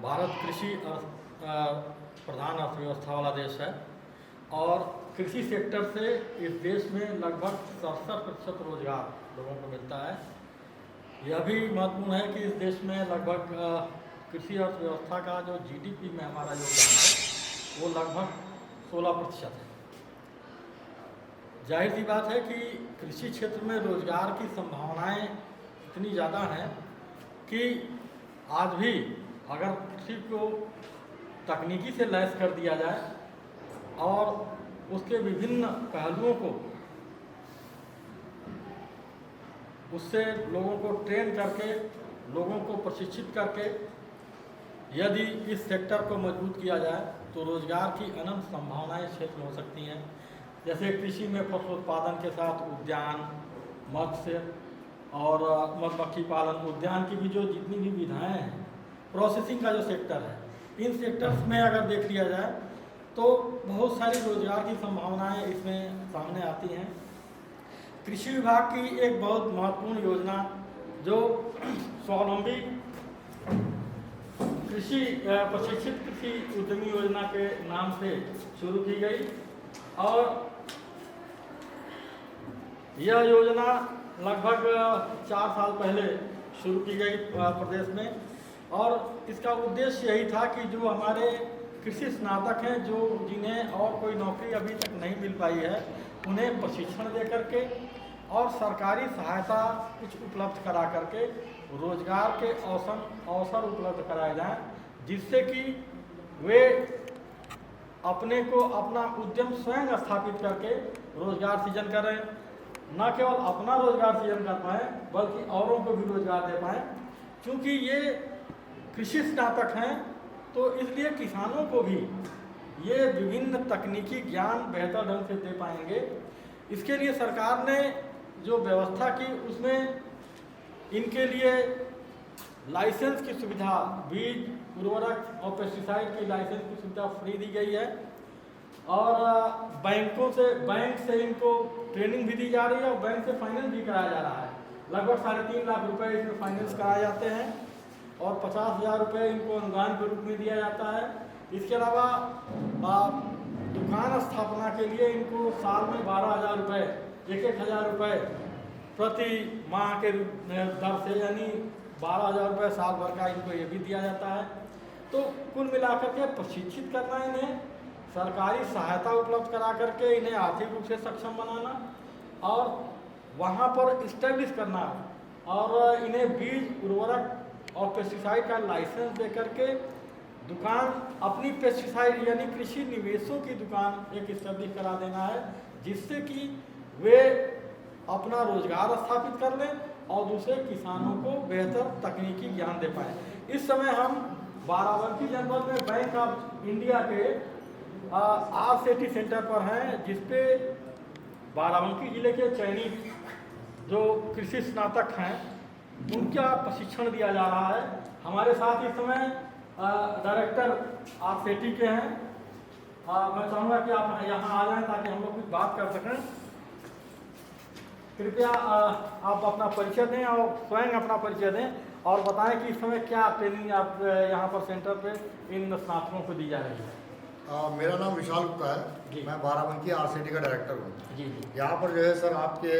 भारत कृषि प्रधान अर्थव्यवस्था वाला देश है और कृषि सेक्टर से इस देश में लगभग 67% रोजगार लोगों को मिलता है। यह भी महत्वपूर्ण है कि इस देश में लगभग कृषि अर्थव्यवस्था का जो जीडीपी में हमारा योगदान है वो लगभग 16% है। जाहिर सी बात है कि कृषि क्षेत्र में रोजगार की संभावनाएं इतनी ज़्यादा हैं कि आज भी अगर कृषि को तकनीकी से लैस कर दिया जाए और उसके विभिन्न पहलुओं को उससे लोगों को ट्रेन करके, लोगों को प्रशिक्षित करके यदि इस सेक्टर को मजबूत किया जाए तो रोजगार की अनंत संभावनाएं क्षेत्र में हो सकती हैं। जैसे कृषि में फसलोत्पादन के साथ उद्यान, मत्स्य और मधुमक्खी पालन, उद्यान की भी जो जितनी भी विधाएं हैं, प्रोसेसिंग का जो सेक्टर है, इन सेक्टर्स में अगर देख लिया जाए तो बहुत सारी रोजगार की संभावनाएं इसमें सामने आती हैं। कृषि विभाग की एक बहुत महत्वपूर्ण योजना जो स्वावलंबी कृषि प्रशिक्षित कृषि उद्यमी योजना के नाम से शुरू की गई और यह योजना लगभग 4 साल पहले शुरू की गई प्रदेश में और इसका उद्देश्य यही था कि जो हमारे कृषि स्नातक हैं, जो जिन्हें और कोई नौकरी अभी तक नहीं मिल पाई है, उन्हें प्रशिक्षण दे करके और सरकारी सहायता कुछ उपलब्ध करा करके रोजगार के अवसर उपलब्ध कराए जाएं, जिससे कि वे अपने को अपना उद्यम स्वयं स्थापित करके रोजगार सृजन करें, न केवल अपना रोजगार सृजन कर पाएँ बल्कि औरों को भी रोजगार दे पाएँ। क्योंकि ये कृषि स्नातक हैं तो इसलिए किसानों को भी ये विभिन्न तकनीकी ज्ञान बेहतर ढंग से दे पाएंगे। इसके लिए सरकार ने जो व्यवस्था की उसमें इनके लिए लाइसेंस की सुविधा, बीज, उर्वरक और पेस्टिसाइड की लाइसेंस की सुविधा फ्री दी गई है और बैंक से इनको ट्रेनिंग भी दी जा रही है और बैंक से फाइनेंस भी कराया जा रहा है। लगभग 3.5 लाख रुपए इसमें फाइनेंस कराए जाते हैं और 50,000 रुपये इनको अनुदान के रूप में दिया जाता है। इसके अलावा दुकान स्थापना के लिए इनको साल में 12,000 रुपये, 1,000 रुपये प्रति माह के दर से, यानी 12,000 रुपये साल भर का इनको ये भी दिया जाता है। तो कुल मिलाकर के प्रशिक्षित करना, इन्हें सरकारी सहायता उपलब्ध करा करके इन्हें आर्थिक रूप से सक्षम बनाना और वहाँ पर इस्टेब्लिश करना और इन्हें बीज, उर्वरक और पेस्टिसाइड का लाइसेंस दे करके दुकान, अपनी पेस्टिसाइड यानी कृषि निवेशों की दुकान एक इस्टेब्लिश करा देना है, जिससे कि वे अपना रोजगार स्थापित कर लें और दूसरे किसानों को बेहतर तकनीकी ज्ञान दे पाएँ। इस समय हम बाराबंकी जनपद में बैंक ऑफ इंडिया के RCT सेंटर पर हैं, जिसपे बाराबंकी जिले के चयनित जो कृषि स्नातक हैं उनका प्रशिक्षण दिया जा रहा है। हमारे साथ इस समय डायरेक्टर RCT के हैं। मैं चाहूँगा कि आप यहाँ आ जाएं ताकि हम लोग कुछ बात कर सकें। कृपया आप अपना परिचय दें और स्वयं अपना परिचय दें और बताएं कि इस समय क्या ट्रेनिंग आप यहाँ पर सेंटर पे इन स्नातकों को दी जा रही है। मेरा नाम विशाल गुप्ता है, मैं बाराबंकी RCT का डायरेक्टर हूँ। जी। यहाँ पर जो है सर, आपके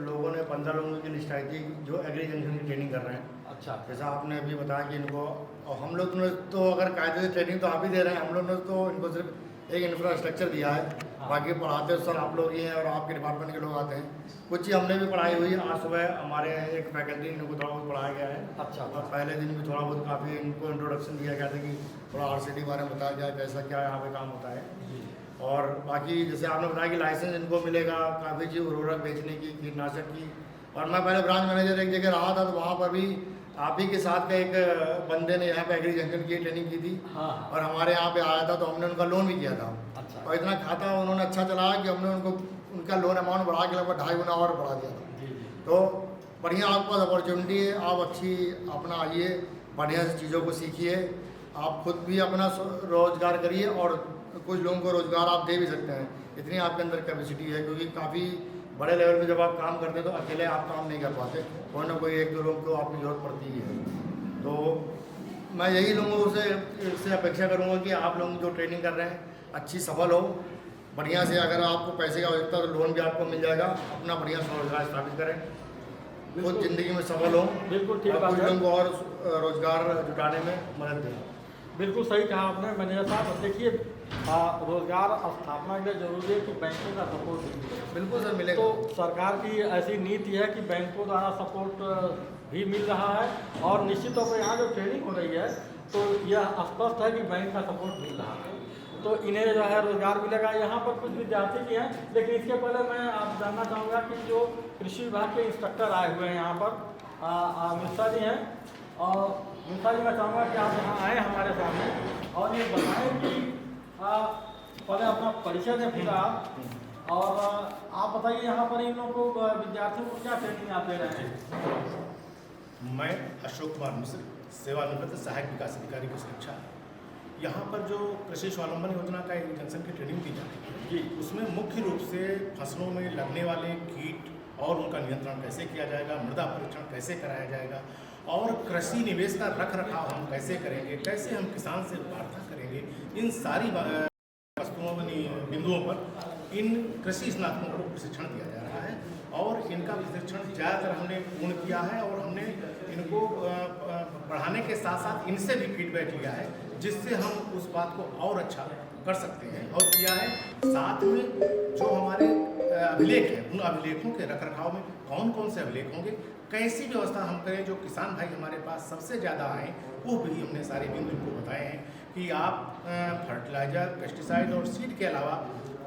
लोगों ने 15 लोगों की लिस्ट आई थी जो एग्री जंक्शन की ट्रेनिंग कर रहे हैं। अच्छा। जैसा आपने अभी बताया कि इनको, और हम लोग ने तो अगर कायदे से ट्रेनिंग तो आप ही दे रहे हैं, हम लोग ने तो इनको सिर्फ एक इंफ्रास्ट्रक्चर दिया है। बाकी पढ़ाते सर आप लोग ही हैं और आपके डिपार्टमेंट के लोग आते हैं। कुछ ही हमने भी पढ़ाई हुई है। आज सुबह हमारे एक फैकल्टी इनको थोड़ा बहुत पढ़ाया गया है। अच्छा। और पहले दिन भी थोड़ा बहुत काफ़ी इनको इंट्रोडक्शन दिया गया था कि थोड़ा RCT के बारे में बताया जाए, कैसा क्या यहाँ पे काम होता है। और बाकी जैसे आपने बताया कि लाइसेंस इनको मिलेगा काफ़ी चीज़, उर्वरक बेचने की, कीटनाशक की। और मैं पहले ब्रांच मैनेजर एक जगह रहा था तो वहाँ पर भी आप ही के साथ का एक बंदे ने यहाँ पे एग्री जंक्शन की ट्रेनिंग की थी। हाँ। और हमारे यहाँ पे आया था तो हमने उनका लोन भी किया था। अच्छा। और इतना खाता उन्होंने अच्छा चलाया कि हमने उनका लोन अमाउंट बढ़ा के लगभग 2.5 गुना और बढ़ा दिया था। जी। तो बढ़िया आपके पास अपॉर्चुनिटी है, आप अच्छी अपना आइए, बढ़िया से चीज़ों को सीखिए, आप खुद भी अपना रोजगार करिए और कुछ लोगों को रोजगार आप दे भी सकते हैं। इतनी आपके अंदर कैपेसिटी है, क्योंकि काफ़ी बड़े लेवल पे जब आप काम करते हैं तो अकेले आप काम नहीं कर पाते, कोई ना कोई एक दो लोग को आपकी ज़रूरत पड़ती ही है। तो मैं यही लोगों से अपेक्षा करूंगा कि आप लोग जो ट्रेनिंग कर रहे हैं अच्छी सफल हो, बढ़िया से। अगर आपको पैसे की आवश्यकता तो लोन भी आपको मिल जाएगा, अपना बढ़िया स्वरोजगार स्थापित करें, खुद जिंदगी में सफल हो, बिल्कुल ठीक और बात कुछ है। लोगों को और रोजगार जुटाने में मदद दें। बिल्कुल सही कहा आपने मैनेजर साहब। देखिए रोजगार स्थापना के लिए जरूरी है कि बैंकों का सपोर्ट मिले। बिल्कुल सर, मिलेगा। तो सरकार की ऐसी नीति है कि बैंकों द्वारा सपोर्ट भी मिल रहा है, और निश्चित तौर पर यहाँ जो ट्रेनिंग हो रही है तो यह स्पष्ट है कि बैंक का सपोर्ट मिल रहा है, तो इन्हें जो है रोजगार मिलेगा। यहाँ पर कुछ विद्यार्थी भी हैं, लेकिन इसके पहले मैं आप जानना चाहूँगा कि जो कृषि विभाग के इंस्ट्रक्टर आए हुए हैं यहाँ पर मिश्रा जी हैं, और मिश्रा जी मैं चाहूँगा कि आप यहाँ आए हमारे सामने और ये बताएं कि पहले अपना परिचय दें पूरा, और आप बताइए यहाँ पर इन लोगों को विद्यार्थियों को क्या ट्रेनिंग आप दे रहे हैं। मैं अशोक कुमार मिश्र, सेवानिवृत्त सहायक विकास अधिकारी की शिक्षा। यहाँ पर जो कृषि स्वावलंबन योजना का एक्सटेंशन की ट्रेनिंग दी जा रही है जी, उसमें मुख्य रूप से फसलों में लगने वाले कीट और उनका नियंत्रण कैसे किया जाएगा, मृदा परीक्षण कैसे कराया जाएगा, और कृषि निवेश का रख रखाव हम कैसे करेंगे, कैसे हम किसान से वार्ता करेंगे, इन सारी वस्तुओं बिंदुओं पर इन कृषि स्नातकों को प्रशिक्षण दिया जा रहा है। और इनका प्रशिक्षण ज़्यादातर हमने पूर्ण किया है, और हमने इनको पढ़ाने के साथ साथ इनसे भी फीडबैक लिया है, जिससे हम उस बात को और अच्छा कर सकते हैं। और किया है साथ में जो हमारे अभिलेख हैं, उन अभिलेखों के रख रखाव में कौन कौन से अभिलेख होंगे, कैसी व्यवस्था हम करें जो किसान भाई हमारे पास सबसे ज़्यादा आएँ, वो भी हमने सारे बिंदु इनको बताए हैं कि आप फर्टिलाइजर, पेस्टिसाइड और सीड के अलावा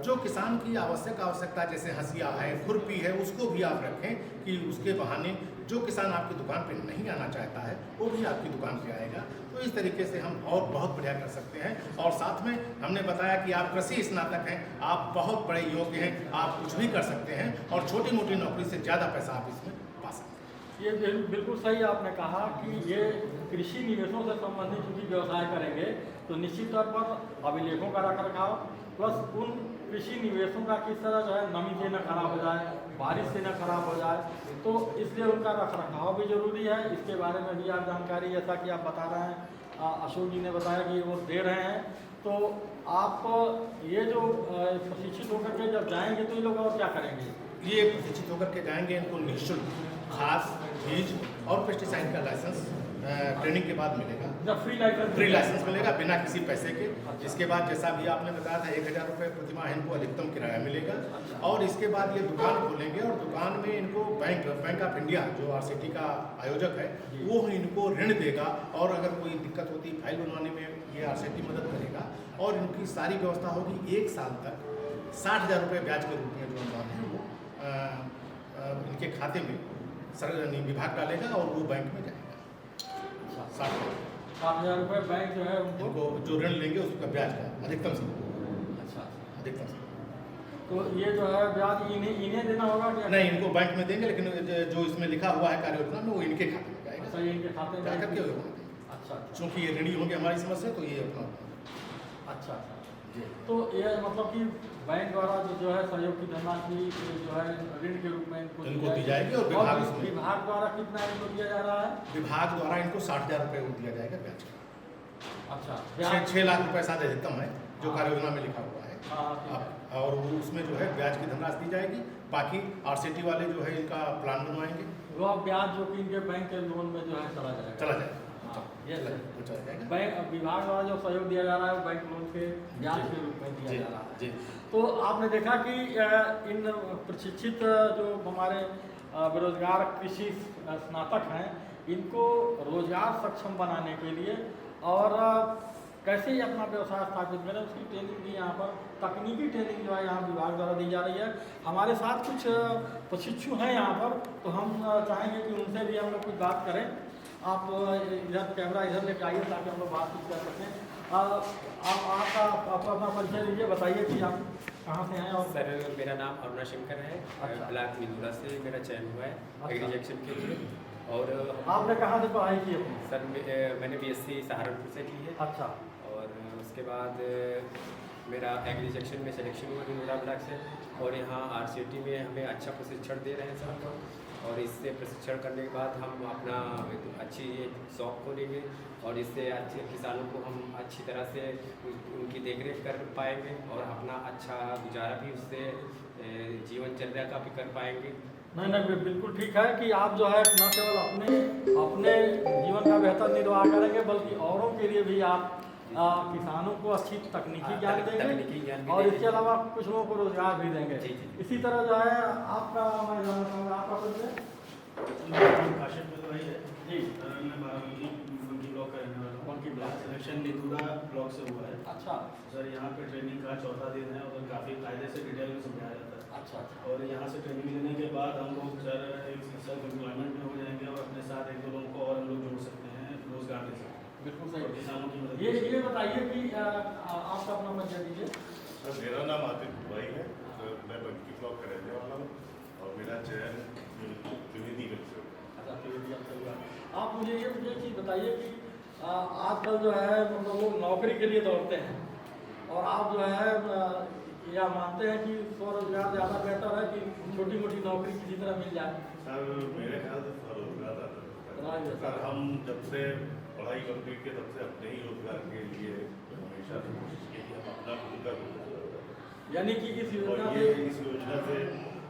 जो किसान की आवश्यकता जैसे हंसिया है, खुरपी है, उसको भी आप रखें कि उसके बहाने जो किसान आपकी दुकान पे नहीं आना चाहता है वो भी आपकी दुकान पे आएगा। तो इस तरीके से हम और बहुत बढ़िया कर सकते हैं। और साथ में हमने बताया कि आप कृषि स्नातक हैं, आप बहुत बड़े योग्य हैं, आप कुछ भी कर सकते हैं और छोटी मोटी नौकरी से ज़्यादा पैसा आप इसमें पा सकते हैं। ये बिल्कुल सही आपने कहा कि ये कृषि निवेशों से संबंधित चूँकि व्यवसाय करेंगे तो निश्चित तौर पर अभिलेखों का रख रखाव प्लस उन कृषि निवेशों का किस तरह जो है नमी से न खराब हो जाए, बारिश से न खराब हो जाए, तो इसलिए उनका रख रखाव भी जरूरी है। इसके बारे में भी आप जानकारी, जैसा कि आप बता रहे हैं, अशोक जी ने बताया कि वो दे रहे हैं। तो आप ये जो प्रशिक्षित होकर के जब जाएंगे तो ये लोग और क्या करेंगे? ये प्रशिक्षित होकर के जाएंगे, इनको निःशुल्क खाद, बीज और पेस्टिसाइड का लाइसेंस ट्रेनिंग के बाद मिलेगा। फ्री लाइसेंस मिलेगा बिना किसी पैसे के। इसके बाद जैसा भी आपने बताया था 1000 रुपये प्रतिमाह इनको अधिकतम किराया मिलेगा। और इसके बाद ये दुकान खोलेंगे और दुकान में इनको बैंक ऑफ इंडिया जो RCT का आयोजक है वो इनको ऋण देगा, और अगर कोई दिक्कत होती है फाइल बनवाने में ये RCT मदद करेगा, और इनकी सारी व्यवस्था होगी 1 साल तक 60,000 रुपये ब्याज के रूप में जो अनुदान है वो इनके खाते में विभाग डालेगा और वो बैंक में जाएगा। 60,000 रुपये बैंक जो है उनको जो ऋण लेंगे उसका ब्याज का अधिकतम से अच्छा अधिकतम से। तो ये जो है ब्याज इन्हें देना होगा क्या? नहीं, इनको बैंक में देंगे, लेकिन जो इसमें लिखा हुआ है कार्य योजना में वो इनके खाते में जाएगा। अच्छा, ये इनके खाते में जाकर के अच्छा, चूँकि ये ऋणी होंगे हमारी समझ से, तो ये अपना अच्छा तो ये मतलब कि बैंक द्वारा जो है सहयोग की धनराशि जो है ऋण के रूप में इनको दी जाएगी। और विभाग द्वारा कितना इनको दिया जा रहा है? विभाग द्वारा इनको 60,000 रुपये दिया जाएगा ब्याज का। अच्छा, 6 लाख रुपये शायद अधिकतम है जो कार्य योजना में लिखा हुआ है। हाँ, और वो उसमें जो है ब्याज की धनराशि दी जाएगी। बाकी RCT वाले जो है इनका प्लान बनवाएंगे, वो ब्याज जो कि इनके बैंक के लोन में जो है चला जाएगा। ये चला जाएगा। बैंक विभाग द्वारा जो सहयोग दिया जा रहा है वो बैंक लोन के ब्याज के रूप में दिया जा रहा है। जी। तो आपने देखा कि इन प्रशिक्षित जो हमारे बेरोजगार कृषि स्नातक हैं, इनको रोजगार सक्षम बनाने के लिए और कैसे ही अपना व्यवसाय स्थापित करें उसकी ट्रेनिंग भी यहाँ पर तकनीकी ट्रेनिंग जो है यहाँ विभाग द्वारा दी जा रही है। हमारे साथ कुछ प्रशिक्षु हैं यहाँ पर, तो हम चाहेंगे कि उनसे भी हम लोग कुछ बात करें। आप इधर कैमरा इधर लेके आइए ताकि हम लोग बातचीत कर सकें। आप अपना परिचय दीजिए, बताइए कि आप कहाँ से हैं। और सर मेरा नाम अरुणा शंकर है। अच्छा। ब्लॉक मिंदुरा से मेरा चयन हुआ है एग्रीजेक्शन के लिए। और आपने कहाँ से पढ़ाई की अपनी? सर मैंने BSc सहारनपुर से की है। अच्छा। और उसके बाद मेरा एग्रीजेक्शन में सिलेक्शन हुआ मिंदुरा ब्लॉक से, और यहाँ RCT में हमें अच्छा प्रशिक्षण दे रहे हैं सर। और इससे प्रशिक्षण करने के बाद हम अपना अच्छी शॉप खोलेंगे और इससे अच्छे किसानों को हम अच्छी तरह से उनकी देखरेख कर पाएंगे और अपना अच्छा गुजारा भी उससे जीवनचर्या का भी कर पाएंगे। नहीं नहीं, बिल्कुल ठीक है कि आप जो है न केवल अपने जीवन का बेहतर निर्वाह करेंगे बल्कि औरों के लिए भी आप किसानों को अच्छी तकनीकी ज्ञान देंगे और इसके अलावा कुछ लोगों को रोजगार भी देंगे। इसी तरह जो है आपका मैं जानना चाहूँगा, आपका परिचय? काशिफ में तो वही है जी, मैं बाराबंकी ब्लॉक का रहने वाला हूँ। उनकी ब्लॉक सिलेक्शन लिथुरा ब्लॉक से हुआ है। अच्छा सर यहाँ पे ट्रेनिंग का चौथा दिन है और काफ़ी कायदे से डिटेल में समझाया जाता है। अच्छा अच्छा, और यहाँ से ट्रेनिंग लेने के बाद हम लोग सर एक सेल्फ एम्प्लॉयमेंट में हो जाएंगे और अपने साथ एक दो लोगों को और हम लोग जोड़ सकते हैं, रोजगार दे सकते हैं। बिल्कुल और सही। किसानों की मदद ये बताइए कि आपका अपना परिचय दीजिए। सर मेरा नाम आतिफ भाई है, मैं बंकी ब्लॉक का रहने वाला हूँ और मेरा चयन त्रिवेदीगंज से हुआ। अच्छा, त्रिवेदी आपका हुआ। आप मुझे ये चीज़ बताइए कि आजकल जो है मतलब लोग नौकरी के लिए दौड़ते हैं और आप जो है या मानते हैं कि स्वरोजगार ज़्यादा बेहतर है कि छोटी मोटी नौकरी किसी तरह मिल जाए? सर मेरे ख्याल से स्वरोजगार आता सर, हम जब से पढ़ाई कंप्लीट किए तब से अपने ही रोजगार के लिए हमेशा से कोशिश की कि हम अपना खुद का रोजगार। यानी कि इस योजना और से ये इस योजना से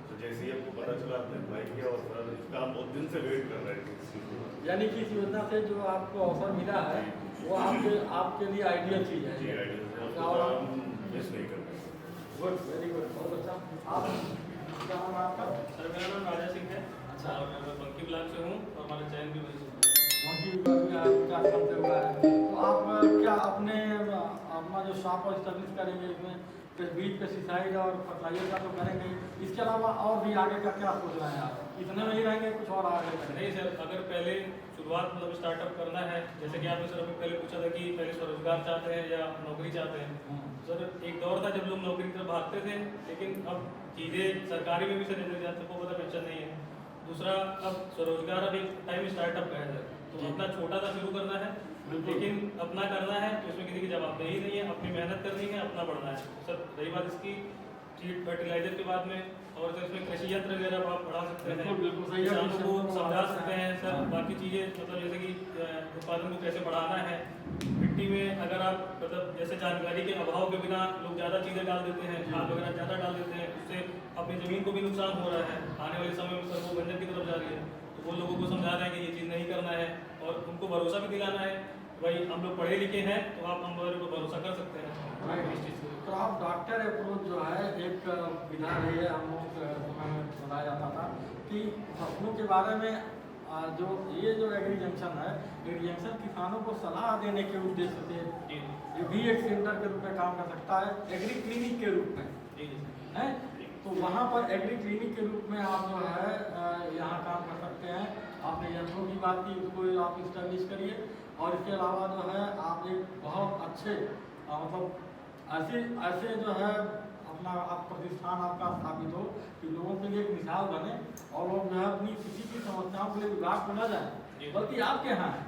तो जैसे ही हमको पता चला आपने अप्लाई किया और सर इसका हम बहुत दिन से वेट कर रहे थे इस चीज़ को। यानी कि इस योजना से जो आपको अवसर मिला है वो आपके लिए आइडियल चीज़ है। जी आइडिया से उसको और हम मिस नहीं कर रहे। गुड, वेरी गुड, बहुत अच्छा। आप क्या नाम है आपका? सर मेरा नाम राजा सिंह है। अच्छा, और मैं बंकी ब्लॉक से हूँ और हमारा चयन भी वहीं से हुआ है। वहीं का करते हुआ है। तो आप क्या अपना जो शॉप इस्टेब्लिश करेंगे इसमें बीज पेस्टिसाइड और फर्टिलाइजर का तो करेंगे, इसके अलावा और भी आगे का क्या सोच रहे हैं आप? इतने में ही रहेंगे, कुछ और आगे करेंगे? नहीं सर, अगर पहले शुरुआत मतलब स्टार्टअप करना है, जैसे कि आपने सर अभी पहले पूछा था कि पहले स्वरोजगार चाहते हैं या नौकरी चाहते हैं। सर एक दौर था जब लोग नौकरी की तरफ भागते थे, लेकिन अब चीज़ें सरकारी में भी सर जैसे सबको पता पेंशन नहीं है। दूसरा, अब स्वरोजगार अब एक टाइम स्टार्टअप का है सर, तो अपना छोटा सा शुरू करना है लेकिन अपना करना है, तो इसमें किसी की जवाबदेही नहीं है, अपनी मेहनत करनी है, अपना बढ़ना है। सर रही बात इसकी सीड फर्टिलाइजर के बाद में और सर इसमें कृषि यंत्र वगैरह आप बढ़ा सकते हैं, बिल्कुल सही है। किसानों को समझा सकते हैं सर बाकी चीज़ें, मतलब जैसे कि उत्पादन को कैसे बढ़ाना है। मिट्टी में अगर आप मतलब जैसे जानकारी के अभाव के बिना लोग ज़्यादा चीज़ें डाल देते हैं, खाद वगैरह ज़्यादा डाल देते हैं, उससे अपनी ज़मीन को भी नुकसान हो रहा है, आने वाले समय में सर वो बंजर की तरफ जा रही है। तो वो लोगों को समझा रहे हैं कि ये चीज़ नहीं करना है और उनको भरोसा भी दिलाना है भाई हम लोग पढ़े लिखे हैं तो आप हमारे ऊपर भरोसा कर सकते हैं इस चीज़ को। तो आप डॉक्टर अप्रोच जो है एक विधा रही है, हम लोग समय में बताया जाता था कि फसलों के बारे में जो ये जो एग्री जंक्शन है, एग्री जंक्शन किसानों को सलाह देने के उद्देश्य से ये भी एक सेंटर के रूप में काम कर सकता है, एग्री क्लिनिक के रूप में है। तो वहाँ पर एग्री क्लिनिक के रूप में आप जो है यहाँ काम कर सकते हैं। आपने यंत्रों की बात की, उसको आप इस्टेब्लिश करिए और इसके अलावा जो है आप एक बहुत अच्छे मतलब ऐसे जो है अपना आप प्रतिष्ठान आपका स्थापित हो कि लोगों के लिए एक मिसाल बने और लोग जो है अपनी किसी की समस्याओं के लिए विभाग को न जाए बल्कि आपके यहाँ है।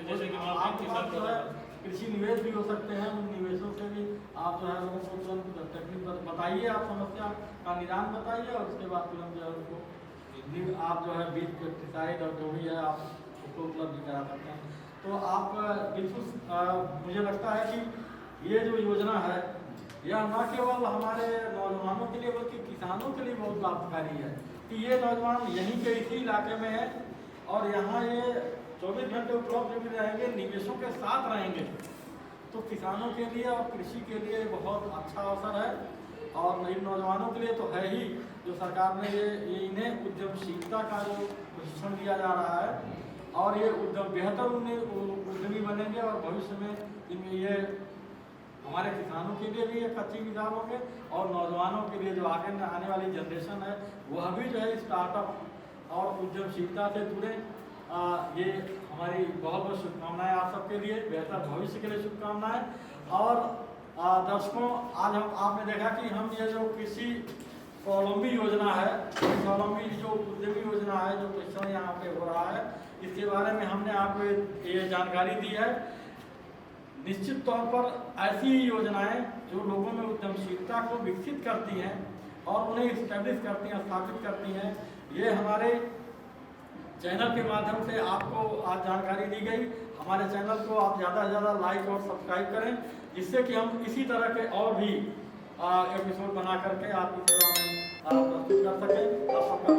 जैसे कि आपके पास जो है कृषि निवेश भी हो सकते हैं, उन निवेशों से भी आप जो है लोगों को तुरंत तकलीफ बताइए, आप समस्या का निदान बताइए और उसके बाद तुरंत जो है उसको आप जो है बीज पेस्टिसाइड और जो भी है आप उसको उपलब्ध करा सकते हैं। तो आप बिल्कुल मुझे लगता है कि ये जो योजना है यह न केवल हमारे नौजवानों के लिए बल्कि किसानों के लिए बहुत लाभकारी है कि ये नौजवान यहीं के इसी इलाके में है और यहाँ ये 24 घंटे उपलब्ध भी रहेंगे, निवेशों के साथ रहेंगे। तो किसानों के लिए और कृषि के लिए बहुत अच्छा अवसर है और इन नौजवानों के लिए तो है ही, जो सरकार ने ये इन्हें उद्यमशीलता का जो प्रशिक्षण दिया जा रहा है और ये बेहतर उद्यमी बनेंगे और भविष्य में इनमें ये हमारे किसानों के लिए भी एक अच्छी मिसाल होंगे और नौजवानों के लिए जो आगे आने वाली जनरेशन है वह भी जो है स्टार्टअप और उद्यमशीलता से जुड़े। ये हमारी बहुत बहुत शुभकामनाएं आप सबके लिए, बेहतर भविष्य के लिए शुभकामनाएं। और दर्शकों, आज आपने देखा कि हम ये जो कृषि स्वावलंबी योजना है, स्वावलंबी जो उद्यमी योजना है, जो प्रशिक्षण यहाँ पे हो रहा है, इसके बारे में हमने आपको ये जानकारी दी है। निश्चित तौर पर ऐसी योजनाएं जो लोगों में उद्यमशीलता को विकसित करती हैं और उन्हें इस्टेब्लिश करती हैं, स्थापित करती हैं, ये हमारे चैनल के माध्यम से आपको आज जानकारी दी गई। हमारे चैनल को आप ज़्यादा से ज़्यादा लाइक और सब्सक्राइब करें, जिससे कि हम इसी तरह के और भी एपिसोड बना करके आपकी सेवा में प्रस्तुत कर सकें। आप सबका